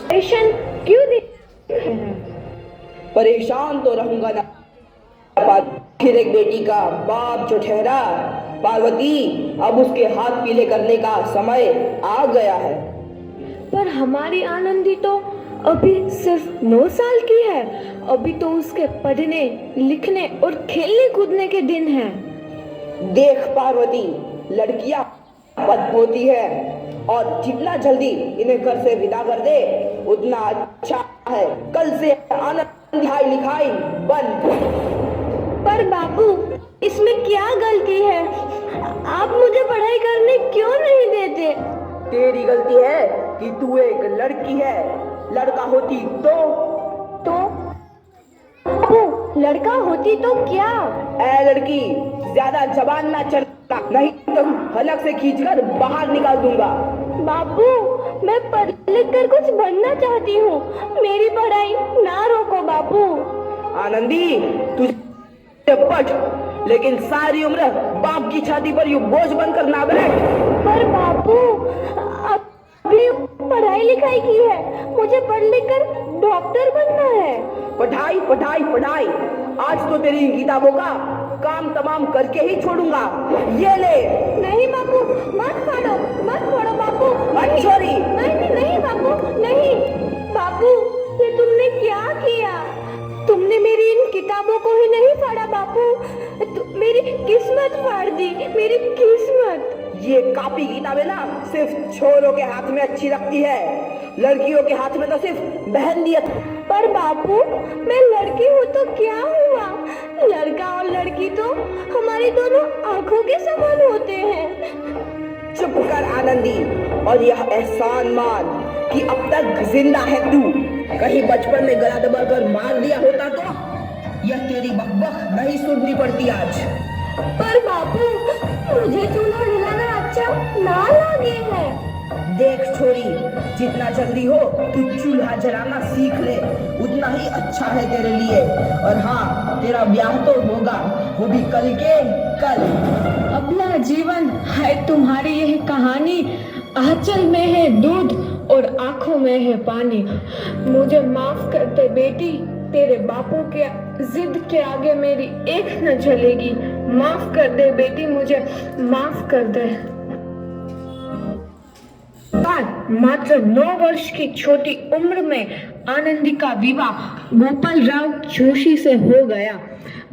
परेशान क्यों दिख रहे हैं? परेशान तो रहूंगा ना। फिर एक बेटी का बाप जो ठहरा, पार्वती, अब उसके हाथ पीले करने का समय आ गया है। पर हमारी आनंदी तो अभी सिर्फ 9 साल की है। अभी तो उसके पढ़ने लिखने और खेलने कूदने के दिन हैं। देख पार्वती, लड़कियां बद होती है और जितना जल्दी इन्हें घर से विदा कर दे उतना अच्छा है। कल से आनंद पढ़ाई लिखाई बंद। पर बाबू, इसमें क्या गलती है? आप मुझे पढ़ाई करने क्यों नहीं देते? तेरी गलती है कि तू एक लड़की है। लड़का होती तो बाबू, लड़का होती तो क्या? ऐ लड़की, ज्यादा जबान ना चलना, नहीं तो हलक से खींचकर बाहर निकाल दूंगा। बाबू, मैं पढ़ लिख कर कुछ बनना चाहती हूँ। मेरी पढ़ाई ना रोको बाबू। आनंदी, तुझे पढ़, लेकिन सारी उम्र बाप की छाती पर यूं बोझ बनकर ना बैठ। पर बाबू, अभी पढ़ाई लिखाई की है, मुझे पढ़ लिख कर डॉक्टर बनना है। पढ़ाई पढ़ाई पढ़ाई, आज तो तेरी इन किताबों का काम तमाम करके ही छोड़ूंगा। ये ले। नहीं बाबू, मत पढ़ो बाबू। मत छोड़ी। नहीं नहीं बाबू, नहीं। बाबू, ये तुमने क्या किया? तुमने मेरी इन किताबों को ही नहीं फाड़ा बाबू, मेरी किस्मत फाड़ दी, मेरी किस्मत। ये कापी किताबें ना सिर्फ छोरों के हाथ में अच्छी लगती है, लड़कियों के हाथ में तो सिर्फ मेहंदियत। पर बापू, मैं लड़की हूँ तो क्या हुआ? लड़का और लड़की तो हमारी दोनों आंखों के समान होते हैं। चुप कर आनंदी, और यह एहसान मान कि अब तक जिंदा है तू। कहीं बचपन में गला दबाकर मार दिया होता तो यह तेरी बकबक नहीं सुननी पड़ती आज। पर बापू, मुझे चूल्हा जलाना अच्छा ना लगे है। देख छोरी, जितना जल्दी हो तू चूल्हा जलाना सीख ले, उतना ही अच्छा है तेरे लिए। और हाँ, तेरा ब्याह तो होगा, वो भी कल के कल। अबला जीवन है तुम्हारी यह कहानी, आंचल में है दूध और आंखों में है पानी। मुझे माफ कर दे बेटी, तेरे बापू के जिद के आगे मेरी एक न चलेगी। माफ कर दे बेटी, मुझे माफ कर दे। मात्र 9 वर्ष की छोटी उम्र में आनंदी का विवाह गोपाल राव जोशी से हो गया।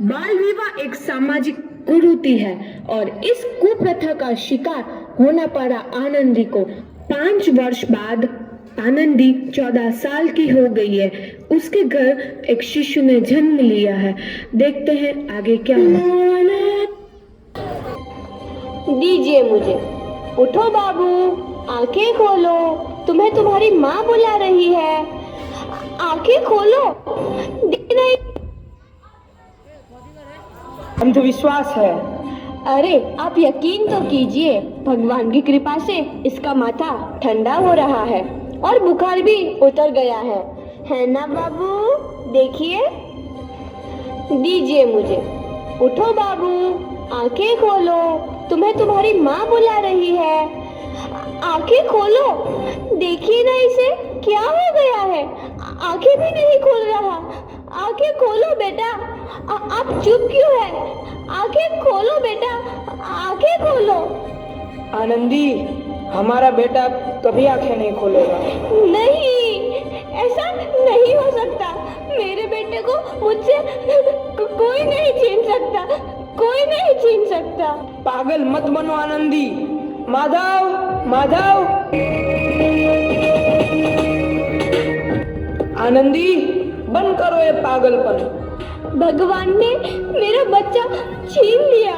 बाल विवाह एक सामाजिक कुरीति है और इस कुप्रथा का शिकार होना पड़ा आनंदी को। 5 वर्ष बाद आनंदी 14 साल की हो गई है। उसके घर एक शिशु ने जन्म लिया है। देखते हैं आगे क्या होगा। दीजिए मुझे। उठो बाबू, आंखें खोलो, तुम्हें तुम्हारी माँ बुला रही है। आंखें खोलो। नहीं, अंधविश्वास है। अरे आप यकीन तो कीजिए, भगवान की कृपा से इसका माथा ठंडा हो रहा है और बुखार भी उतर गया है ना बाबू? देखिए। दीजिए मुझे। उठो बाबू, आंखें खोलो, तुम्हें तुम्हारी माँ बुला रही है। आंखें खोलो, देखिए ना इसे क्या हो गया है, आंखें भी नहीं खोल रहा। आंखें खोलो बेटा, आप चुप क्यों है? आंखें खोलो बेटा, आंखें खोलो। आनंदी, हमारा बेटा कभी आंखें नहीं खोलेगा। नहीं, ऐसा नहीं हो सकता। मेरे बेटे को मुझसे कोई नहीं छीन सकता, कोई नहीं छीन सकता। पागल मत बनो आनंदी। माधव, माधव। आनंदी, बंद करो ये पागलपन। भगवान ने मेरा बच्चा छीन लिया।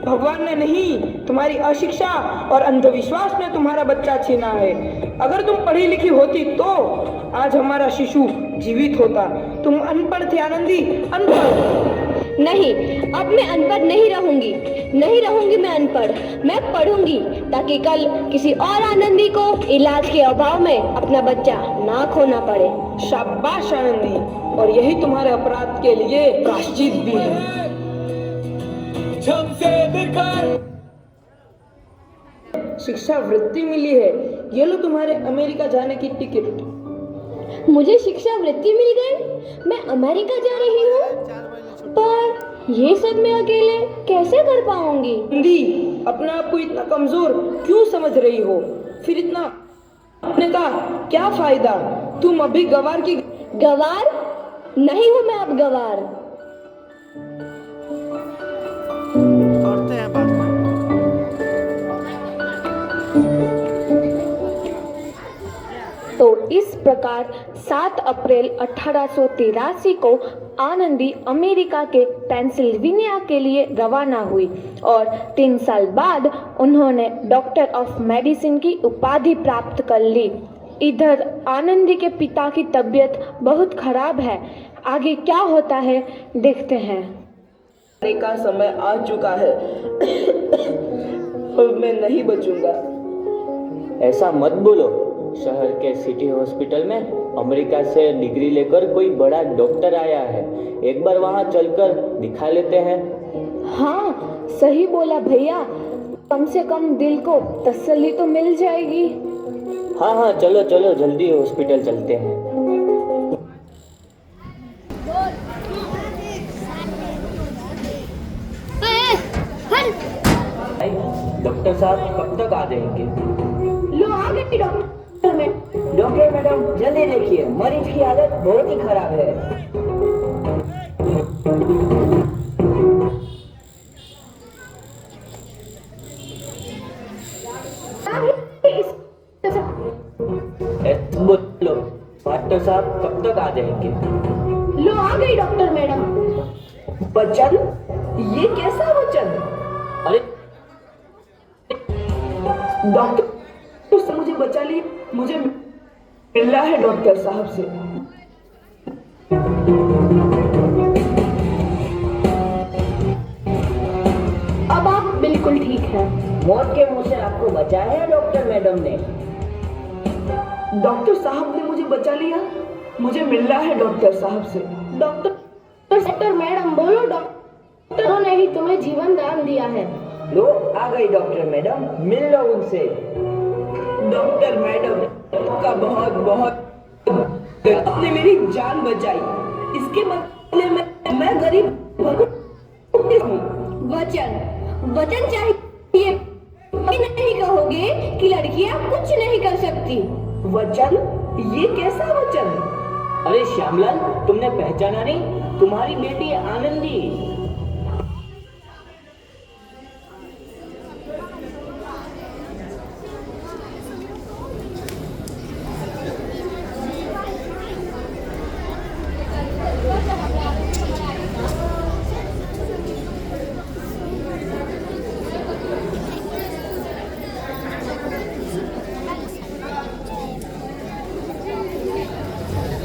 भगवान ने नहीं, तुम्हारी अशिक्षा और अंधविश्वास ने तुम्हारा बच्चा छीना है। अगर तुम पढ़ी लिखी होती तो आज हमारा शिशु जीवित होता। तुम अनपढ़ थे आनंदी, अनपढ़। नहीं, अब मैं अनपढ़ नहीं रहूंगी, नहीं रहूंगी मैं अनपढ़। मैं पढ़ूंगी ताकि कल किसी और आनंदी को इलाज के अभाव में अपना बच्चा ना खोना पड़े। शाबाश आनंदी, और यही तुम्हारे अपराध के लिए प्रायश्चित भी है। शिक्षा वृत्ति मिली है, ये लो तुम्हारे अमेरिका जाने की टिकट। मुझे शिक्षा वृत्ति मिल गई, मैं अमेरिका जा रही हूँ। पर ये सब मैं अकेले कैसे कर पाऊंगी? हिंदी, अपने आप को इतना कमजोर क्यों समझ रही हो? फिर इतना अपने का क्या फायदा? तुम अभी गवार की गवार नहीं हूँ मैं अब गवार। करते हैं बाद में। तो इस प्रकार 7 अप्रैल 1883 को आनंदी अमेरिका के पेंसिल्वेनिया के लिए रवाना हुई और 3 साल बाद उन्होंने डॉक्टर ऑफ मेडिसिन की उपाधि प्राप्त कर ली। इधर आनंदी के पिता की तबीयत बहुत खराब है। आगे क्या होता है देखते हैं। का समय आ चुका है। अब मैं नहीं बचूंगा। ऐसा मत बोलो। शहर के सिटी हॉस्पिटल में अमेरिका से डिग्री लेकर कोई बड़ा डॉक्टर आया है। एक बार वहां चलकर दिखा लेते हैं। हाँ सही बोला भैया, कम से कम दिल को तसल्ली तो मिल जाएगी। हाँ हाँ, चलो चलो जल्दी हॉस्पिटल चलते हैं। डॉक्टर साहब कब तक आ जाएंगे? लो आ गई डॉक्टर में। डॉक्टर मैडम जल्दी देखिए, मरीज की हालत बहुत ही खराब है। बोलो डॉक्टर साहब कब तक आ जाएंगे? लो आ गई डॉक्टर मैडम। वचन? ये कैसा वचन? अरे डॉक्टर से मुझे बचा ली, मुझे मिलना है डॉक्टर साहब से। अब आप बिल्कुल ठीक हैं। मौत के मुंह से आपको बचाया है डॉक्टर मैडम ने। डॉक्टर साहब ने मुझे बचा लिया, मुझे मिलना है डॉक्टर साहब से। डॉक्टर मैडम बोलो, डॉक्टरों ने ही तुम्हें जीवन दान दिया है। लो आ गई डॉक्टर मैडम, मिल लो उनसे। डॉक्टर मैडम का बहुत बहुत आपने मेरी जान बचाई। इसके बदले में मैं गरीब हूँ। वचन चाहिए। नहीं कहोगे कि लड़कियां कुछ नहीं कर सकती। वचन? ये कैसा वचन? अरे श्यामलाल, तुमने पहचाना नहीं? तुम्हारी बेटी आनंदी।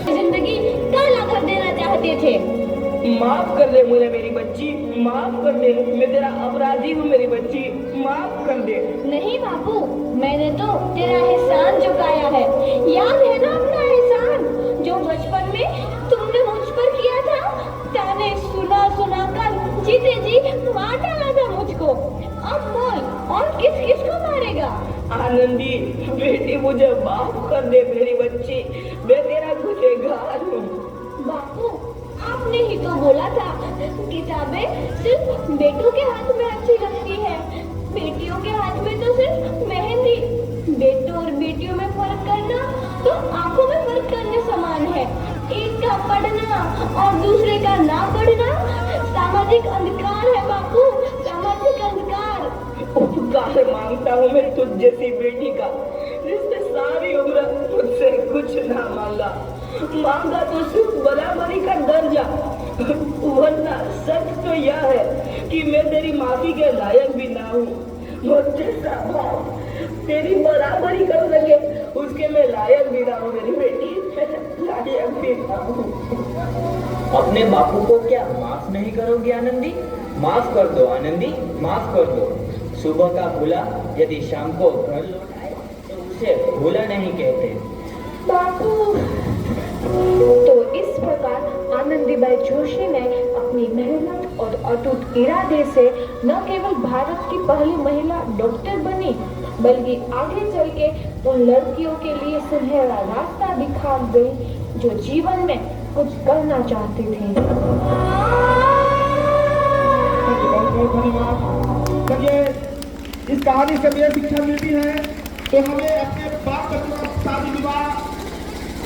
जिंदगी काला कर देना चाहते थे। माफ कर दे मुझे मेरी बच्ची, माफ कर दे। मैं तेरा अपराधी हूँ मेरी बच्ची, माफ कर दे। नहीं बापू, मैंने तो तेरा एहसान चुकाया है। याद है ना अपना एहसान जो बचपन में तुमने मुझ पर किया था? ताने सुना सुना कर जीते जी मार डाला था मुझको। अब बोल, और किस किस को मारेगा? आनंदी बेटी, मुझे माफ कर दे मेरी बच्ची, मैं तेरा गुनहगार हूँ। बापू, आपने ही तो बोला था किताबें सिर्फ बेटों के हाथ में अच्छी लगती है, बेटियों के हाथ में तो सिर्फ मेहंदी। बेटों और बेटियों में फर्क करना तो आंखों में फर्क करने समान है। एक का पढ़ना और दूसरे का ना पढ़ना सामाजिक अंधकार है बापू, सामाजिक अंधकार। उपकार मांगता हूँ मैं तुझ जैसी बेटी का, जिसने सारी उम्र मुझसे कुछ ना मांगा तो सिर्फ बराबरी का दर्जा। वरना सच तो यह है कि मैं तेरी माफी के लायक भी ना हूँ। मुझ जैसा भाव तेरी बराबरी कर सके उसके मैं लायक भी ना हूँ मेरी बेटी, लायक भी ना हूँ। अपने बापू को क्या माफ नहीं करोगी आनंदी? माफ कर दो आनंदी, माफ कर दो। सुबह का भूला यदि शाम को घर लौट आए तो उसे भूला नहीं कहते। बापू। तो इस प्रकार आनंदीबाई जोशी ने अपनी मेहनत और अटूट इरादे से न केवल भारत की पहली महिला डॉक्टर बनी बल्कि आगे चल के उन लड़कियों के लिए सुनहरा रास्ता दिखा गई जो जीवन में कुछ करना चाहती थी। चलिए, इस कहानी से यह शिक्षा मिलती है कि हमें अपने बाप बच्चों का शादी विवाह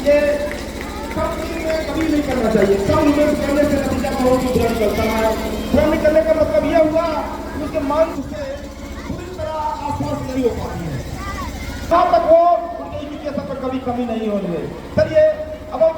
ये कम उम्र में कभी नहीं करना चाहिए। कम उम्र में करने से नतीजा बहुत ही बुरा निकलता है। बुरा निकलने का मतलब यह हुआ कि उसके मन से पूरी तरह आश्वस्त नहीं हो पाती है। जहाँ तक हो उनके एजुकेशन पर कभी कमी नहीं होनी है। चलिए अब